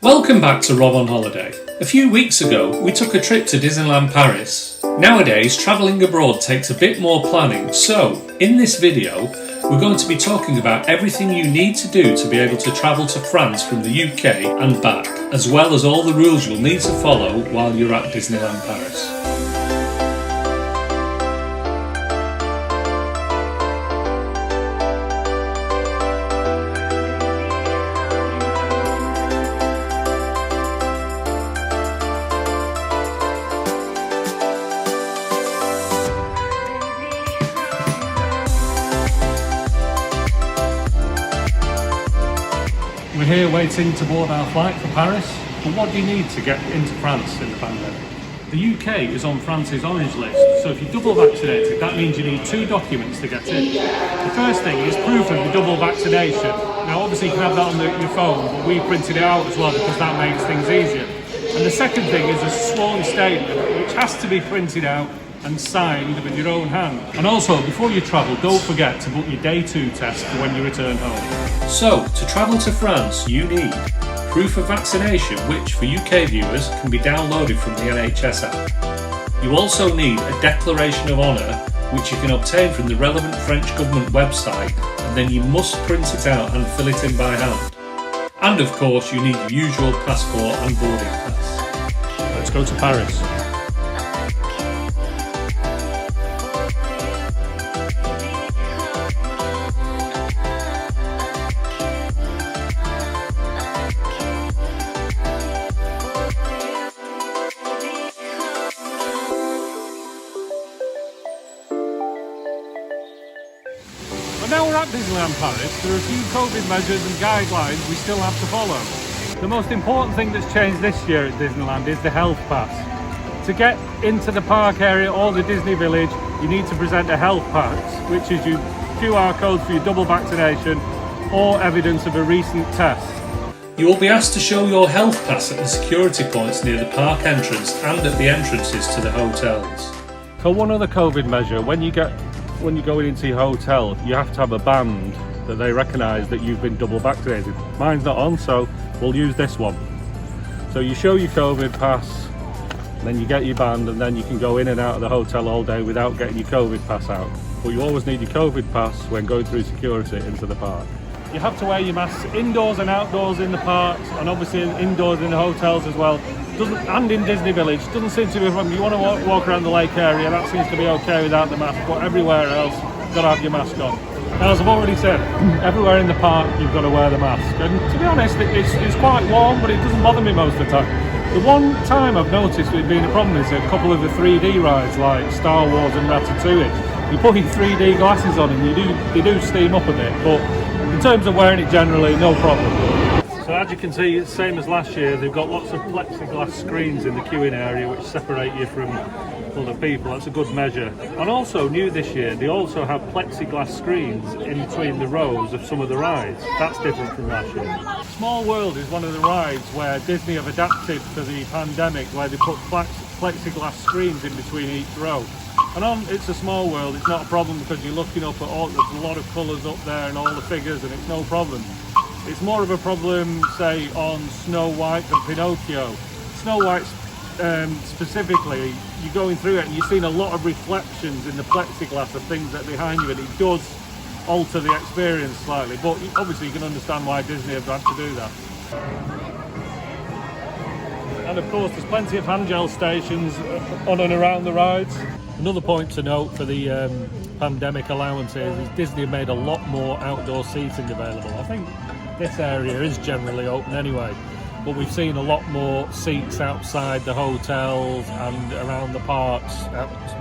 Welcome back to Rob on Holiday. A few weeks ago, we took a trip to Disneyland Paris. Nowadays, travelling abroad takes a bit more planning, so in this video, we're going to be talking about everything you need to do to be able to travel to France from the UK and back, as well as all the rules you'll need to follow while you're at Disneyland Paris. We're here waiting to board our flight for Paris, but what do you need to get into France in the pandemic? The UK is on France's orange list, so if you're double vaccinated, that means you need two documents to get in. The first thing is proof of your double vaccination. Now obviously you can have that on your phone, but we printed it out as well because that makes things easier. And the second thing is a sworn statement, which has to be printed out and signed with your own hand. And also, before you travel, don't forget to book your day 2 test for when you return home. So, to travel to France, you need proof of vaccination, which for UK viewers can be downloaded from the NHS app. You also need a declaration of honour, which you can obtain from the relevant French government website, and then you must print it out and fill it in by hand. And of course, you need your usual passport and boarding pass. Let's go to Paris. But now we're at Disneyland Paris, there are a few COVID measures and guidelines we still have to follow. The most important thing that's changed this year at Disneyland is the health pass. To get into the park area or the Disney Village, you need to present a health pass, which is your QR code for your double vaccination or evidence of a recent test. You will be asked to show your health pass at the security points near the park entrance and at the entrances to the hotels. So one other COVID measure, when you go into your hotel, you have to have a band that they recognise that you've been double vaccinated. Mine's not on, so we'll use this one. So you show your COVID pass, then you get your band, and then you can go in and out of the hotel all day without getting your COVID pass out. But you always need your COVID pass when going through security into the park. You have to wear your masks indoors and outdoors in the parks, and obviously indoors in the hotels as well. And in Disney Village, doesn't seem to be a problem. You want to walk around the lake area, that seems to be okay without the mask, but everywhere else, you've got to have your mask on. Now, as I've already said, everywhere in the park, you've got to wear the mask. And to be honest, it's quite warm, but it doesn't bother me most of the time. The one time I've noticed it being a problem is a couple of the 3D rides, like Star Wars and Ratatouille. You put your 3D glasses on and they do steam up a bit, but in terms of wearing it generally, no problem. So as you can see, it's the same as last year. They've got lots of plexiglass screens in the queuing area which separate you from other people. That's a good measure. And also, new this year, they also have plexiglass screens in between the rows of some of the rides. That's different from last year. Small World is one of the rides where Disney have adapted to the pandemic, where they put plexiglass screens in between each row. And on It's a Small World, it's not a problem because you're looking up at there's a lot of colours up there and all the figures, and it's no problem. It's more of a problem, say, on Snow White and Pinocchio. Snow White specifically, you're going through it and you're seeing a lot of reflections in the plexiglass of things that are behind you, and it does alter the experience slightly. But obviously you can understand why Disney have had to do that. And of course, there's plenty of hand gel stations on and around the rides. Another point to note for the pandemic allowances is Disney have made a lot more outdoor seating available. I think this area is generally open anyway, but we've seen a lot more seats outside the hotels and around the parks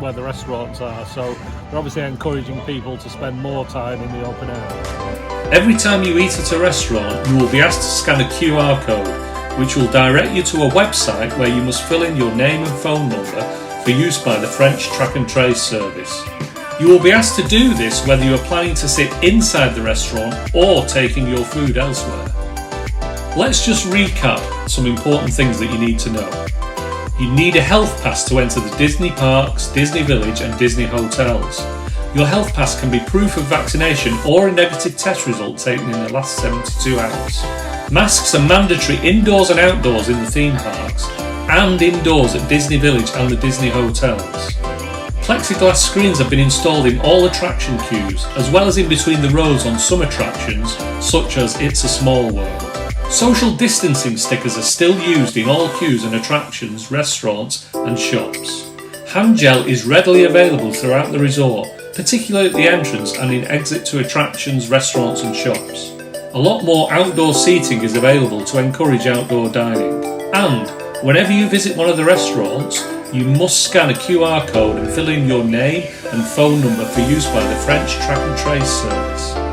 where the restaurants are, so we're obviously encouraging people to spend more time in the open air. Every time you eat at a restaurant, you will be asked to scan a QR code, which will direct you to a website where you must fill in your name and phone number for use by the French track and trace service. You will be asked to do this whether you are planning to sit inside the restaurant or taking your food elsewhere. Let's just recap some important things that you need to know. You need a health pass to enter the Disney parks, Disney Village and Disney hotels. Your health pass can be proof of vaccination or a negative test result taken in the last 72 hours. Masks are mandatory indoors and outdoors in the theme parks, and indoors at Disney Village and the Disney hotels. Plexiglass screens have been installed in all attraction queues, as well as in between the rows on some attractions, such as It's a Small World. Social distancing stickers are still used in all queues and attractions, restaurants and shops. Hand gel is readily available throughout the resort, particularly at the entrance and in exit to attractions, restaurants and shops. A lot more outdoor seating is available to encourage outdoor dining. And whenever you visit one of the restaurants, you must scan a QR code and fill in your name and phone number for use by the French Track and Trace service.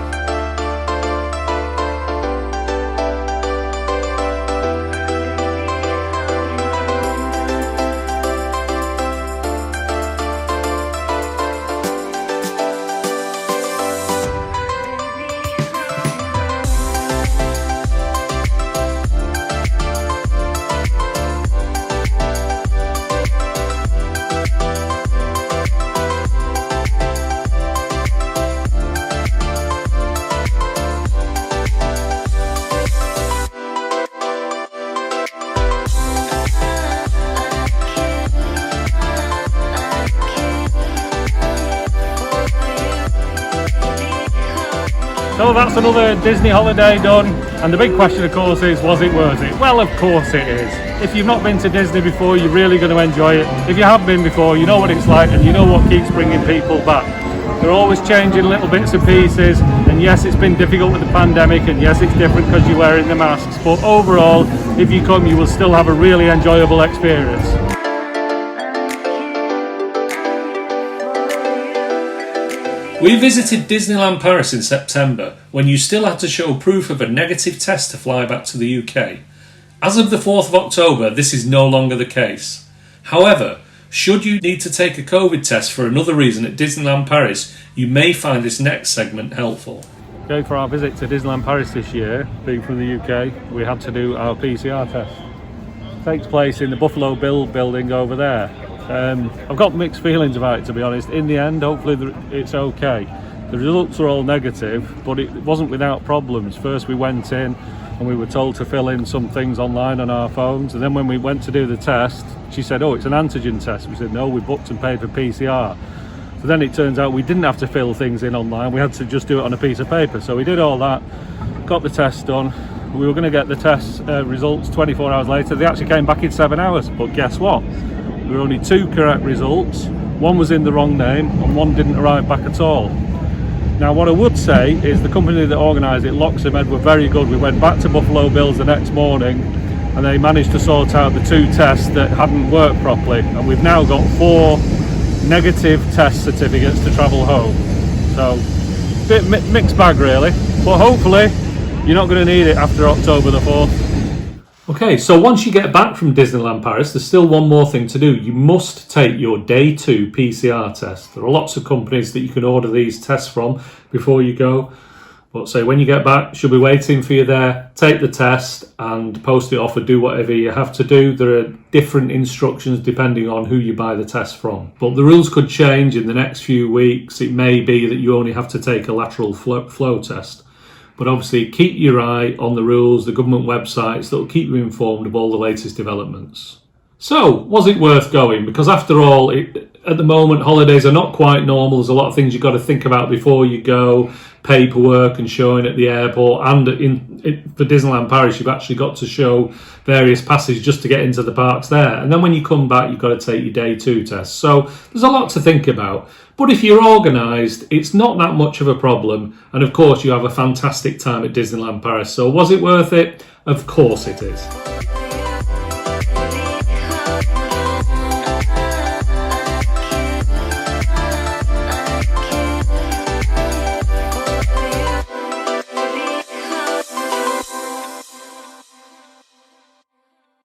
So that's another Disney holiday done, and the big question of course is, was it worth it? Well, of course it is. If you've not been to Disney before, you're really going to enjoy it. If you have been before, you know what it's like and you know what keeps bringing people back. They're always changing little bits and pieces, and yes, it's been difficult with the pandemic, and yes, it's different because you're wearing the masks, but overall, if you come, you will still have a really enjoyable experience. We visited Disneyland Paris in September, when you still had to show proof of a negative test to fly back to the UK. As of the 4th of October, this is no longer the case. However, should you need to take a COVID test for another reason at Disneyland Paris, you may find this next segment helpful. Okay, for our visit to Disneyland Paris this year, being from the UK, we had to do our PCR test. It takes place in the Buffalo Bill building over there. I've got mixed feelings about it, to be honest. In the end, hopefully it's okay. The results are all negative, but it wasn't without problems. First we went in and we were told to fill in some things online on our phones, and then when we went to do the test, she said, oh, it's an antigen test. We said, no, we booked and paid for PCR. So then it turns out we didn't have to fill things in online, we had to just do it on a piece of paper. So we did all that, got the test done. We were going to get the test results 24 hours later. They actually came back in 7 hours, but guess what? There were only 2 correct results. One was in the wrong name and one didn't arrive back at all. Now what I would say is the company that organised it, Loxamed, were very good. We went back to Buffalo Bills the next morning and they managed to sort out the 2 tests that hadn't worked properly, and we've now got 4 negative test certificates to travel home. So bit mixed bag really, but hopefully you're not going to need it after October the 4th. Okay, so once you get back from Disneyland Paris, there's still one more thing to do. You must take your day 2 PCR test. There are lots of companies that you can order these tests from before you go. But say when you get back, she'll be waiting for you there. Take the test and post it off or do whatever you have to do. There are different instructions depending on who you buy the test from. But the rules could change in the next few weeks. It may be that you only have to take a lateral flow test. But obviously keep your eye on the rules, the government websites that will keep you informed of all the latest developments. So, was it worth going? Because after all, at the moment, holidays are not quite normal. There's a lot of things you've got to think about before you go. Paperwork and showing at the airport, and for Disneyland Paris, you've actually got to show various passes just to get into the parks there. And then when you come back, you've got to take your day 2 test. So there's a lot to think about. But if you're organised, it's not that much of a problem. And of course, you have a fantastic time at Disneyland Paris. So was it worth it? Of course it is.